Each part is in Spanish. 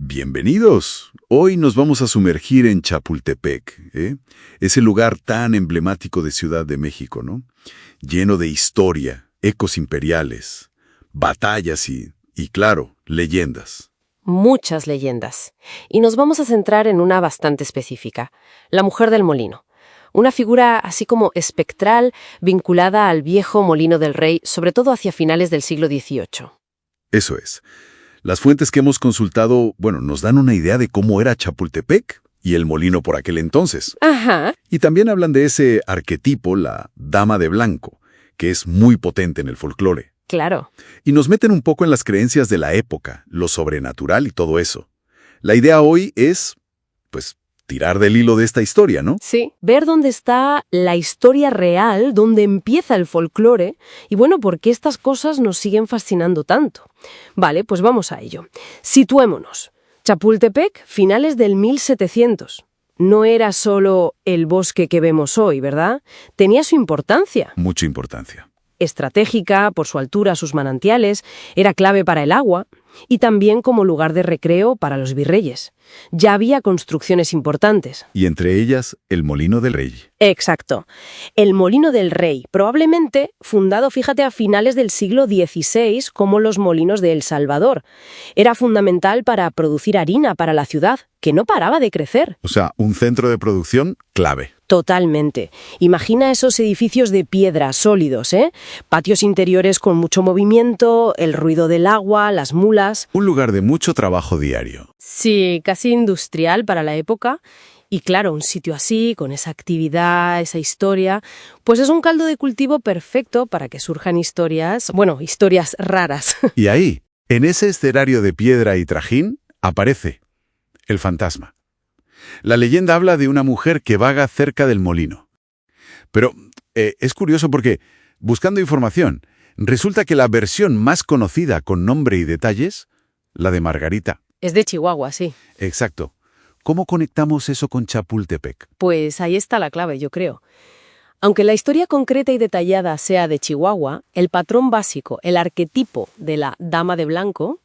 Bienvenidos. Hoy nos vamos a sumergir en Chapultepec, ese lugar tan emblemático de Ciudad de México, ¿no? Lleno de historia, ecos imperiales, batallas y claro, leyendas. Muchas leyendas. Y nos vamos a centrar en una bastante específica, la Mujer del Molino. Una figura así como espectral vinculada al viejo Molino del Rey, sobre todo hacia finales del siglo XVIII. Eso es. Las fuentes que hemos consultado, nos dan una idea de cómo era Chapultepec y el molino por aquel entonces. Ajá. Y también hablan de ese arquetipo, la Dama de Blanco, que es muy potente en el folclore. Claro. Y nos meten un poco en las creencias de la época, lo sobrenatural y todo eso. La idea hoy es, tirar del hilo de esta historia, ¿no? Sí, ver dónde está la historia real, dónde empieza el folclore y por qué estas cosas nos siguen fascinando tanto. Vale, pues vamos a ello. Situémonos. Chapultepec, finales del 1700. No era solo el bosque que vemos hoy, ¿verdad? Tenía su importancia. Mucha importancia. Estratégica, por su altura, sus manantiales, era clave para el agua y también como lugar de recreo para los virreyes. Ya había construcciones importantes. Y entre ellas, el Molino del Rey. Exacto. El Molino del Rey, probablemente fundado, fíjate, a finales del siglo XVI, como los molinos de El Salvador. Era fundamental para producir harina para la ciudad, que no paraba de crecer. O sea, un centro de producción clave. Totalmente. Imagina esos edificios de piedra sólidos, patios interiores con mucho movimiento, el ruido del agua, las mulas. Un lugar de mucho trabajo diario. Sí, casi industrial para la época. Y claro, un sitio así, con esa actividad, esa historia, pues es un caldo de cultivo perfecto para que surjan historias raras. Y ahí, en ese escenario de piedra y trajín, aparece el fantasma. La leyenda habla de una mujer que vaga cerca del molino. Pero es curioso porque, buscando información, resulta que la versión más conocida con nombre y detalles, la de Margarita. Es de Chihuahua, sí. Exacto. ¿Cómo conectamos eso con Chapultepec? Pues ahí está la clave, yo creo. Aunque la historia concreta y detallada sea de Chihuahua, el patrón básico, el arquetipo de la Dama de Blanco,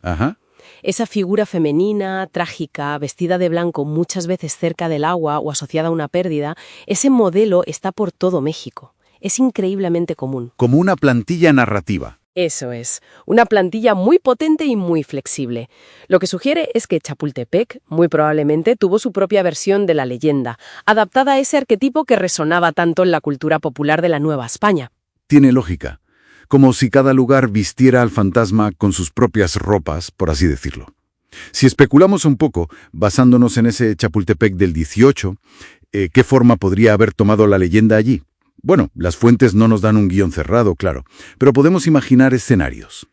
esa figura femenina, trágica, vestida de blanco muchas veces cerca del agua o asociada a una pérdida, ese modelo está por todo México. Es increíblemente común. Como una plantilla narrativa. Eso es, una plantilla muy potente y muy flexible. Lo que sugiere es que Chapultepec, muy probablemente, tuvo su propia versión de la leyenda, adaptada a ese arquetipo que resonaba tanto en la cultura popular de la Nueva España. Tiene lógica. Como si cada lugar vistiera al fantasma con sus propias ropas, por así decirlo. Si especulamos un poco, basándonos en ese Chapultepec del 18, ¿qué forma podría haber tomado la leyenda allí? Bueno, las fuentes no nos dan un guión cerrado, claro, pero podemos imaginar escenarios.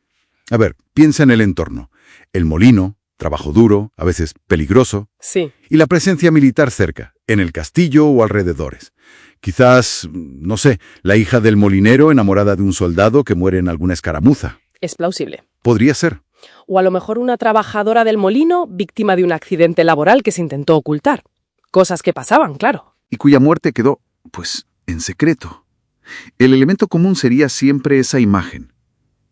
A ver, piensa en el entorno. El molino, trabajo duro, a veces peligroso. Sí. Y la presencia militar cerca, en el castillo o alrededores. Quizás, no sé, la hija del molinero enamorada de un soldado que muere en alguna escaramuza. Es plausible. Podría ser. O a lo mejor una trabajadora del molino víctima de un accidente laboral que se intentó ocultar. Cosas que pasaban, claro. Y cuya muerte quedó, en secreto. El elemento común sería siempre esa imagen.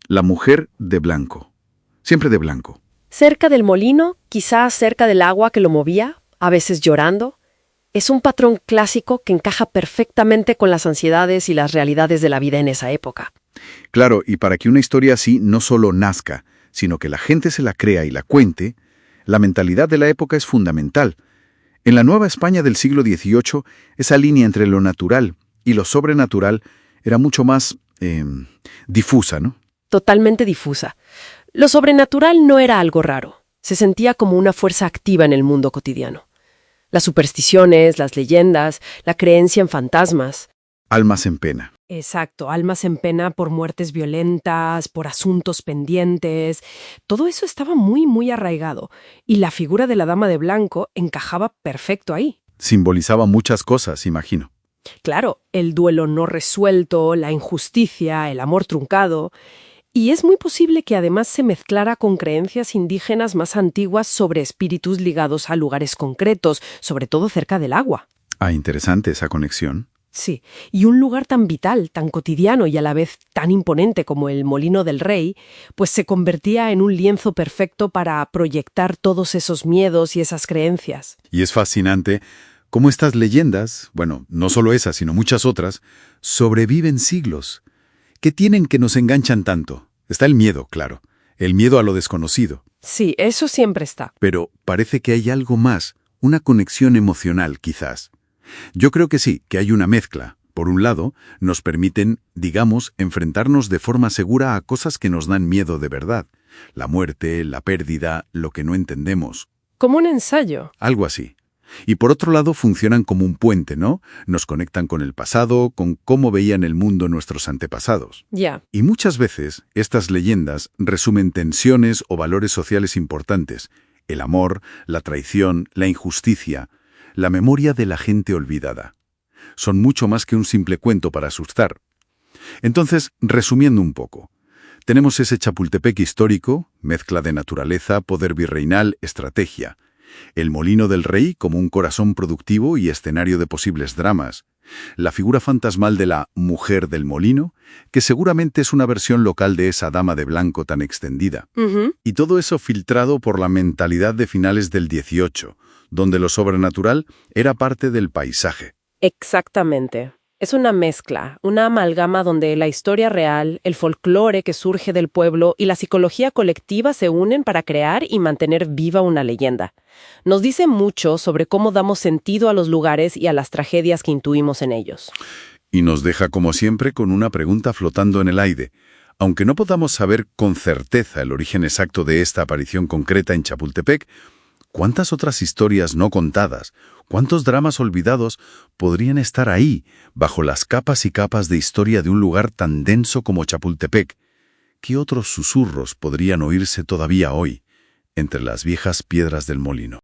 La mujer de blanco. Siempre de blanco. Cerca del molino, quizás cerca del agua que lo movía, a veces llorando. Es un patrón clásico que encaja perfectamente con las ansiedades y las realidades de la vida en esa época. Claro, y para que una historia así no solo nazca, sino que la gente se la crea y la cuente, la mentalidad de la época es fundamental. En la Nueva España del siglo XVIII, esa línea entre lo natural y lo sobrenatural era mucho más difusa, ¿no? Totalmente difusa. Lo sobrenatural no era algo raro. Se sentía como una fuerza activa en el mundo cotidiano. Las supersticiones, las leyendas, la creencia en fantasmas. Almas en pena. Exacto, almas en pena por muertes violentas, por asuntos pendientes. Todo eso estaba muy, muy arraigado. Y la figura de la Dama de Blanco encajaba perfecto ahí. Simbolizaba muchas cosas, imagino. Claro, el duelo no resuelto, la injusticia, el amor truncado. Y es muy posible que además se mezclara con creencias indígenas más antiguas sobre espíritus ligados a lugares concretos, sobre todo cerca del agua. Ah, interesante esa conexión. Sí, y un lugar tan vital, tan cotidiano y a la vez tan imponente como el Molino del Rey, pues se convertía en un lienzo perfecto para proyectar todos esos miedos y esas creencias. Y es fascinante cómo estas leyendas, bueno, no solo esas, sino muchas otras, sobreviven siglos. ¿Qué tienen que nos enganchan tanto? Está el miedo, claro, el miedo a lo desconocido. Sí, eso siempre está. Pero parece que hay algo más, una conexión emocional, quizás. Yo creo que sí, que hay una mezcla. Por un lado, nos permiten, digamos, enfrentarnos de forma segura a cosas que nos dan miedo de verdad. La muerte, la pérdida, lo que no entendemos. Como un ensayo. Algo así. Y por otro lado, funcionan como un puente, ¿no? Nos conectan con el pasado, con cómo veían el mundo nuestros antepasados. Ya. Y muchas veces, estas leyendas resumen tensiones o valores sociales importantes. El amor, la traición, la injusticia, la memoria de la gente olvidada. Son mucho más que un simple cuento para asustar. Entonces, resumiendo un poco, tenemos ese Chapultepec histórico, mezcla de naturaleza, poder virreinal, estrategia. El Molino del Rey como un corazón productivo y escenario de posibles dramas. La figura fantasmal de la Mujer del Molino, que seguramente es una versión local de esa dama de blanco tan extendida. Y todo eso filtrado por la mentalidad de finales del 18, donde lo sobrenatural era parte del paisaje. Exactamente. Es una mezcla, una amalgama donde la historia real, el folclore que surge del pueblo y la psicología colectiva se unen para crear y mantener viva una leyenda. Nos dice mucho sobre cómo damos sentido a los lugares y a las tragedias que intuimos en ellos. Y nos deja, como siempre, con una pregunta flotando en el aire. Aunque no podamos saber con certeza el origen exacto de esta aparición concreta en Chapultepec, ¿cuántas otras historias no contadas, cuántos dramas olvidados podrían estar ahí, bajo las capas y capas de historia de un lugar tan denso como Chapultepec? ¿Qué otros susurros podrían oírse todavía hoy, entre las viejas piedras del molino?